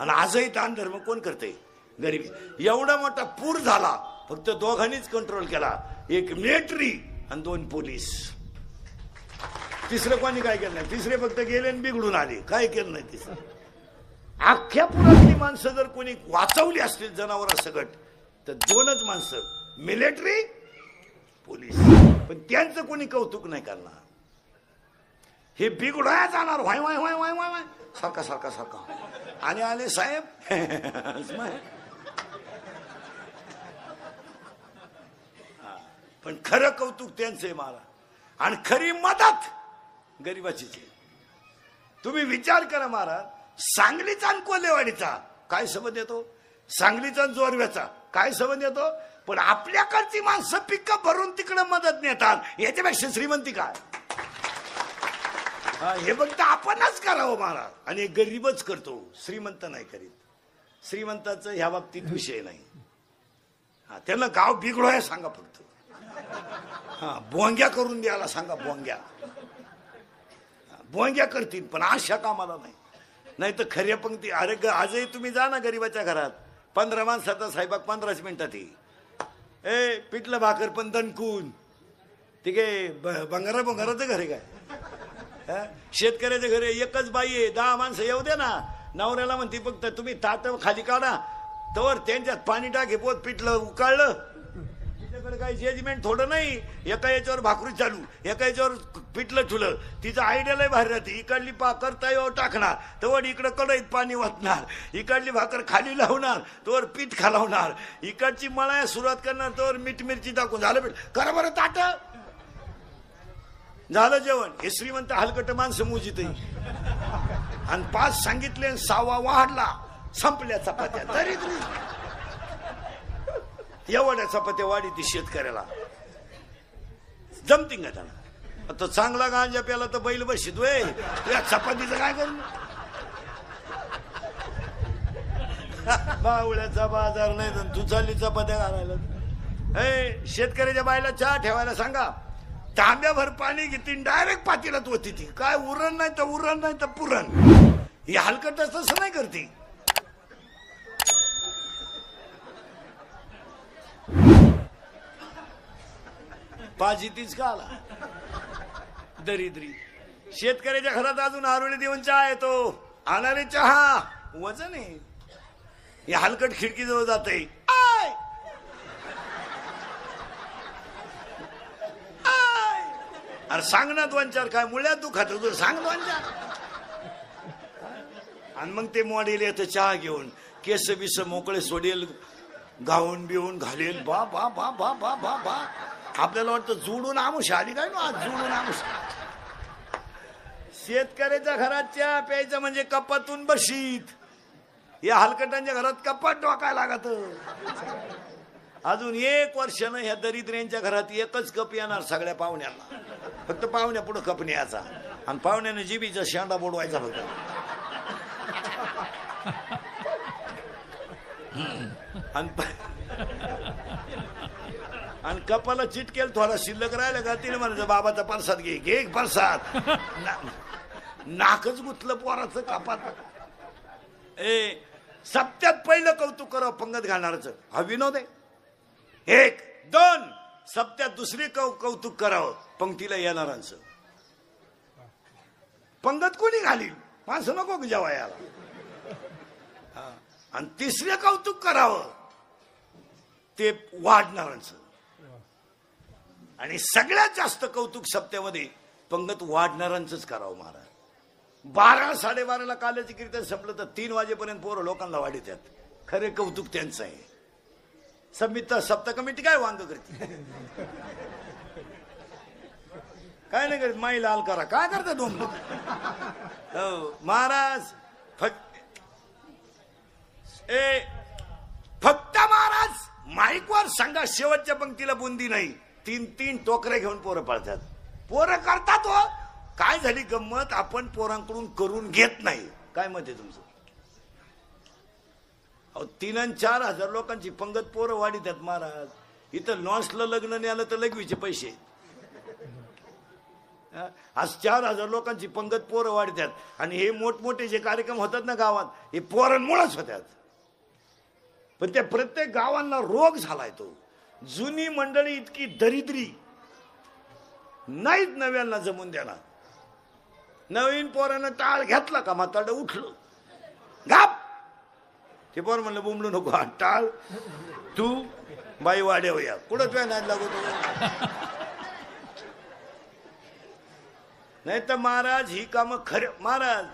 आणि आजही दान धर्म कोण करते? गरिबी. एवढा मोठा पूर झाला, फक्त दोघांनीच कंट्रोल केला, एक मिलिटरी आणि 2 पोलीस. तिसरं कोणी काय केलं नाही. तिसरे फक्त गेले आणि बिघडून आले, काय केलं नाही तिसरं. अख्ख्या पुरातली माणसं जर कोणी वाचवली असतील जनावरांसकट तर 2च माणसं, मिलिटरी, पोलीस. पण त्यांचं कोणी कौतुक नाही करणार. हे बिघडाया जाणार, Y Y Y Y Y Y सारखा सारखा सारखा, आणि आले साहेब. पण खरं कौतुक त्यांचं आहे मला, आणि खरी मदत गरिबाचीच आहे. तुम्ही विचार करा महाराज, सांगलीचा आणि कोल्हेवाडीचा काय संबंध येतो? सांगलीचा आणि जोरव्याचा काय संबंध येतो? पण आपल्याकडची माणसं पिक भरून तिकडे मदत नेतात, याच्यापेक्षा श्रीमंती काय? हे फक्त आपणच करावं महाराज, आणि एक गरीबच करतो, श्रीमंत नाही करीत. श्रीमंताचं ह्या बाबतीत विषय नाही. त्यांना गाव बिघडोय सांगा फक्त, बोंग्या करून द्यायला सांगा, बोंग्या बोंग्या करतील, पण आशा कामाला नाही. नाही तर खऱ्या पंक्ती. अरे आजही तुम्ही जा ना गरीबाच्या घरात, 15 माणसाचा स्वयंपाक 15 मिनिटात. ए पिठलं भाकर पण दणकून, ठीक आहे. भंगाराचं घर आहे काय? शेतकऱ्याच्या घरी एकच बाई आहे, 10 माणसं येऊ दे ना. नवऱ्याला म्हणते फक्त तुम्ही ताट खाली काढा, तर त्यांच्यात पाणी टाके, पोत पिठलं उकाळलं. तिच्याकडे काही जजमेंट थोडं नाही. एका याच्यावर भाकरी चालू, एका याच्यावर पिठलं ठुलं. तिचं आयडिया लय भारी राहते. इकडली भाकर तव्यावर टाकणार, तवर इकडं कढईत पाणी वाचणार. इकडली भाकर खाली लावणार, तोवर पीठ खालावणार. इकडची मळाया सुरुवात करणार, तोवर मीठ मिरची टाकून झालं पीठ. करा बरं ताट, झालं जेवण. हे श्रीमंत हलकट माणसं मोजित. आणि 5 सांगितले, 6वा वाढला, संपल्या चपात्या. दरिद्री एवढ्या चपात्या वाढी ती शेतकऱ्याला जमती का त्याला? आता चांगला गांजा प्याला तर बैल बशीत वय, या चपातीचं काय करू? बावळ्याचा बाजार नाही तर तू चालली चपात्या घालायला. शेतकऱ्याच्या बायला चहा ठेवायला सांगा, तांब्याभर पाणी घेते, डायरेक्ट पातेल्यात होती ती. काय उरण नाही तर उरण नाही तर पुरण. ही हलकट तसं नाही करते. पाजी तीच का आला दरिद्री. शेतकऱ्याच्या घरात अजून आरोळी देऊन चहा येतो, आणारे चहा वजन आहे. या हलकट खिडकीजवळ जाते, अरे सांग ना 2-4 काय मुळ्यात दुखात होतं, सांग 2-4. आणि मग ते मॉडेल येतं चहा घेऊन, केस बिस मोकळे सोडेल, गाऊन बिवून घालेल. बा बा बा बा बा बा बा. आपल्याला वाटतं जोडून आमुष आली काय ना, आज जोडून आमुष. शेतकऱ्याच्या घरात चहा प्यायचं म्हणजे कपातून बशीत. या हलकटांच्या घरात कपात डोकायला लागत. अजून 1 वर्षानं ह्या दरिद्र्यांच्या घरात एकच कप येणार सगळ्या पाहुण्यांना. फक्त पाहुण्या पुढे कप न्यायचा, आणि पाहुण्याने जिबीचा शेंडा बोडवायचा फक्त. आणि कपाला चिटकेल थोडा शिल्लक राहिला का तिने म्हणायचं बाबाचा प्रसाद घे, घे प्रसाद. नाकच गुतलं पोराचं कपात. सप्त्यात पहिलं कौतुक करावं पंगत घालणारच, हा विनोद आहे. 1, 2 सप्त्यात दुसरे कौतुक करावं पंक्तीला येणारांचं. पंगत कोणी घालील, माणसं नको जेवायला. आणि तिसरे कौतुक करावं ते वाढणारांचं. आणि सगळ्यात जास्त कौतुक सप्त्यामध्ये पंगत वाढणारांचंच करावं महाराज. 12, 12:30ला काल्याचं कीर्तन संपलं तर 3 वाजेपर्यंत पोरं लोकांना वाढतात. खरे कौतुक त्यांचं आहे. सप्त कमिटी काय वांग करते? काय नाही करत, माई लाल करा काय करता 2 हो महाराज. फक्त महाराज माईकवर सांगा शेवटच्या पंक्तीला बुंदी नाही. 3 टोकरे घेऊन पोरं पळतात. पोरं करतात हो. काय झाली गंमत, आपण पोरांकडून करून घेत नाही. काय मत आहे तुमचं? 3 आणि 4 हजार लोकांची पंगत पोरं वाढीतात महाराज. इथं लॉन्सला लग्न नाही आलं तर लघवीचे पैसे. आज 4,000 लोकांची पंगत पोरं वाढतात आणि हे मोठमोठे जे कार्यक्रम होतात ना गावात हे पोरांमुळेच होतात. पण त्या प्रत्येक गावांना रोग झालाय तो. जुनी मंडळी इतकी दरिद्री नाहीत नव्यांना जमून देणार. नवीन पोरानं टाळ घेतला का म्हातारडं उठलं गाप. ते पोर म्हणलं बुमडू नको टाळ तू बाई वाड्यावर या कुठं तुझ्या नाद लागतो. नाही तर महाराज ही कामं खरे. महाराज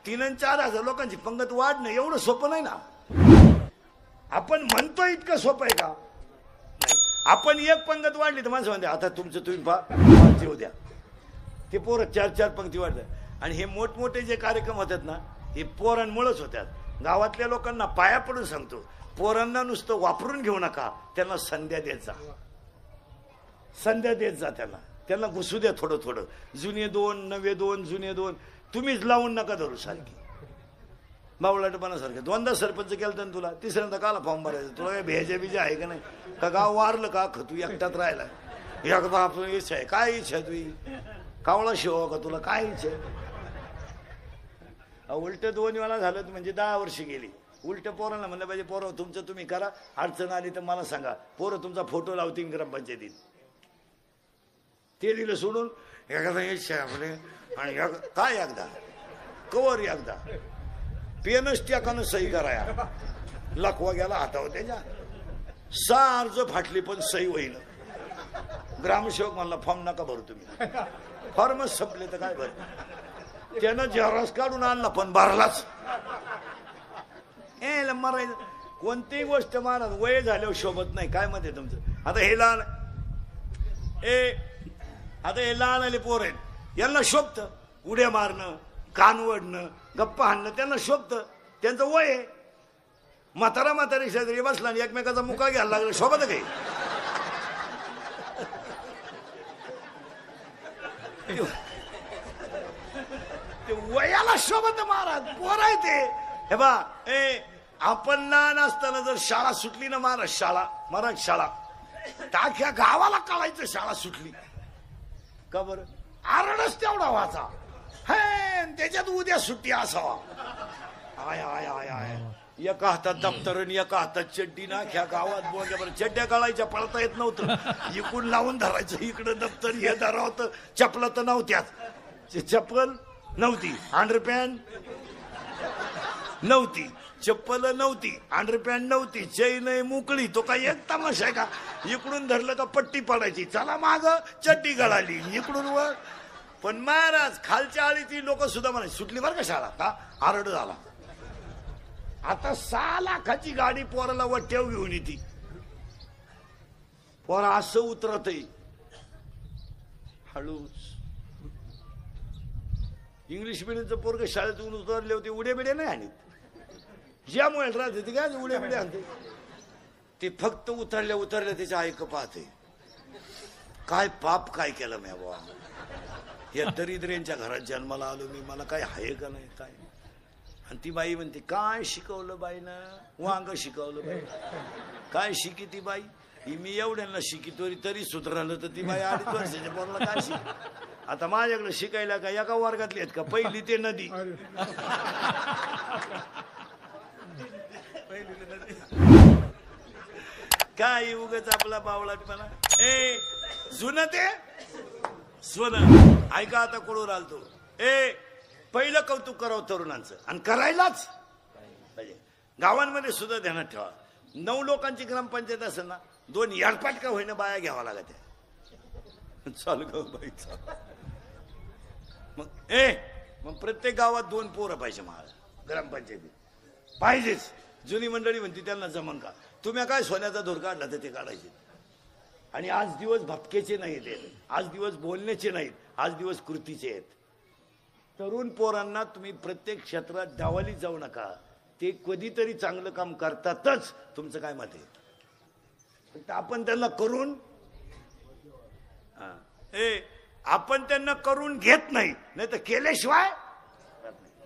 3,000-4,000 लोकांची पंगत वाढणं एवढं सोपं नाही ना. आपण म्हणतो इतकं सोपं आहे का. आपण एक पंगत वाढली तर माणसं म्हणते आता तुमचं तुम्ही पहा जेव द्या. ते पोरं 4-4 पंक्ती वाढतात. आणि हे मोठमोठे जे कार्यक्रम होतात ना हे पोरांमुळेच होतात. गावातल्या लोकांना पाया पडून सांगतो पोरांना नुसतं वापरून घेऊ नका. त्यांना संध्या देत जा. संध्या देत जा. त्यांना घुसू द्या थोडं थोडं. जुने 2 नवे 2 जुने 2 तुम्हीच लावून नका धरू सारखी बावळाटपणासारखं. 2दा सरपंच केलं तर तुला तिसऱ्यांदा काला फॉर्म भरायचं. तुला काय भेजा बिजा आहे का नाही का गाव वारलं का तू एकटाच राहिला. एकदा आपण इच्छा आहे काय इच्छा आहे तुझी कावळा शिवा का तुला काय इच्छा आहे. उलट 2 वेळा झालं म्हणजे 10 वर्ष गेली. उलट पोरांना म्हणलं पाहिजे पोरं तुमचं तुम्ही करा. अडचण आली तर मला सांगा. पोरं तुमचा फोटो लावतील ग्रामपंचायतीत. ते दिलं सोडून एखादा इच्छा आहे आणि काय एकदा कवर एकदा पेनच टाकानं सही कराया लकवा गेला हातावर त्याच्या 6 अर्ज फाटली पण सही होईल. ग्रामसेवक म्हणला फॉर्म नका भरू तुम्ही. फॉर्मच संपले तर काय भर. त्यानं झेरॉक्स काढून आणला पण भरलाच. मरायचं कोणतीही गोष्ट महाराज वय झाल्यावर शोभत नाही. काय मत आहे तुमचं. आता हे लहान आले पोर आहेत यांना शोभतं उड्या मारणं कान वडणं गप्पा हाणणं त्यांना शोभतं. त्यांचं वय आहे. म्हातारी शेजारी बसला आणि एकमेकाचा मुका घ्यायला लागला शोभत काही. ते वयाला शोभत महाराज पोर आहे ते. हे बा आपण लहान असताना जर शाळा सुटली ना महाराज शाळा टाक्या गावाला कळायचं शाळा सुटली का बरं. आरडच तेवढा व्हायचा. हे त्याच्यात उद्या सुट्टी असावा. आय आय आय आय एका हातात दप्तर आणि एका हातात चड्डी ना ख्या गावात बोलल्या बरं. चड्ड्या काढायच्या पळता येत नव्हतं. इकडून लावून धरायचं इकडं दप्तर हे धरा होतं. चपला तर नव्हत्याच. चप्पल नव्हती अंडरपॅन्ट नव्हती चप्पल नव्हती अंडरपॅन्ट नव्हती चैन मोकळी. तो काय एक तमाशा आहे का. इकडून धरलं का पट्टी पडायची चला माग चड्डी गळाली इकडून वर. पण महाराज खालच्या आळीची लोक सुद्धा म्हणायची सुटली बरं का शाळा का आरड झाला. आता 6 लाखाची गाडी पोराला वट्याव घेऊन येते. पोरा असं उतरत हळूच. इंग्लिश मिडियमचं पोरग शाळेतून उतरले होते उड्या बिड्या नाही आणत. ज्यामुळे राहते ते काय उड्या बिड्या आणते. ते फक्त उतरल्या त्याच्या ऐक पाहते काय पाप काय केलं मी बाबा. या दरिद्र्यांच्या घरात जन्माला आलो मी. मला काय आहे का नाही काय. आणि ती बाई म्हणते काय शिकवलं बाईनं. वांग शिकवलं बाई. काय शिकी ती बाई. मी एवढ्यांना शिकितो तरी सुधारलं तर ती बाई 2.5 वर्षाच्या पोराला काय शिक. आता माझ्याकडे शिकायला का एका वर्गातले आहेत का. पहिली ते नदी काय उगाच आपला बावळाटपणा. जुनं ते सोनं ऐका. आता कोळूर आलतो. पहिलं कौतुक करावं तरुणांचं आणि करायलाच पाहिजे. गावांमध्ये सुद्धा ध्यानात ठेवा. 9 लोकांची ग्रामपंचायत असेल ना 2 याडपाट का होईना बाया घ्यावा लागत. चालू ग बाई चाल. मग प्रत्येक गावात 2 पोरं पाहिजे महाराज ग्रामपंचायतीत पाहिजेच. जुनी मंडळी म्हणते त्यांना जमन का. तुम्ही काय सोन्याचा धूर काढला तर ते काढायचे. आणि आज दिवस भटकेचे नाहीत. आज दिवस बोलण्याचे नाहीत. आज दिवस कृतीचे आहेत. तरुण पोरांना तुम्ही प्रत्येक क्षेत्रात डावाली जाऊ नका. ते कधीतरी चांगलं काम करतातच. तुमचं काय मत आहे. आपण त्यांना करून आपण त्यांना करून घेत नाही. नाही तर केल्याशिवाय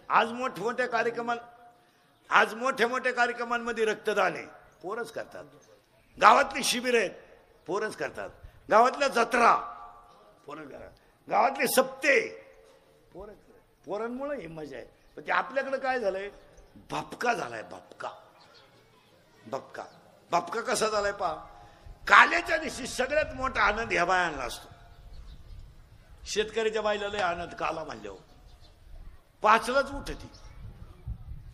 आज मोठ्या कार्यक्रमांमध्ये रक्तदान आहे पोरच करतात. गावातली शिबिर आहेत पोरच करतात. गावातल्या जत्रा पोरच करतात. गावातले सप्ते पोरांमुळे ही मजा आहे. पण ते आपल्याकडे काय झालंय, भपका झालाय. भपका कसा झालाय पहा. काल्याच्या दिवशी सगळ्यात मोठा आनंद ह्या बायांना असतो. शेतकऱ्याच्या बाईला लय आनंद काला म्हणल्यावर 5लाच उठती.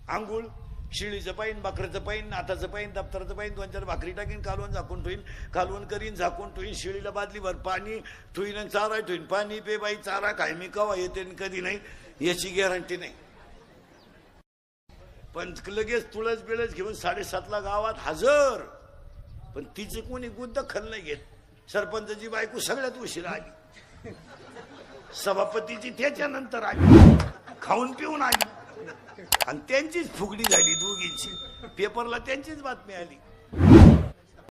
आंघोळ, शिळीचं पाईन, बकऱ्याचं पाईन, नाथाचं पाईन, दप्तराचं पाईन, 2-4 भाकरी टाकीन, कालवण झाकून ठेवीन, कालवण करीन, झाकून ठेवीन, शिळीला बादलीभर पाणी ठेवीन आणि चारा ठेवीन. पाणी पे बाई, चारा काय मी कवा येते कधी नाही याची गॅरंटी नाही. पण लगेच तुळस बिळस घेऊन 7:30ला गावात हजर. पण तिचं कोणी दखल नाही घेत. सरपंचाची बायको सगळ्यात उशिरा आली, सभापतीची त्याच्यानंतर आली, खाऊन पिऊन आली आणि त्यांचीच फुगडी झाली दोघींची. पेपरला त्यांचीच बातमी आली.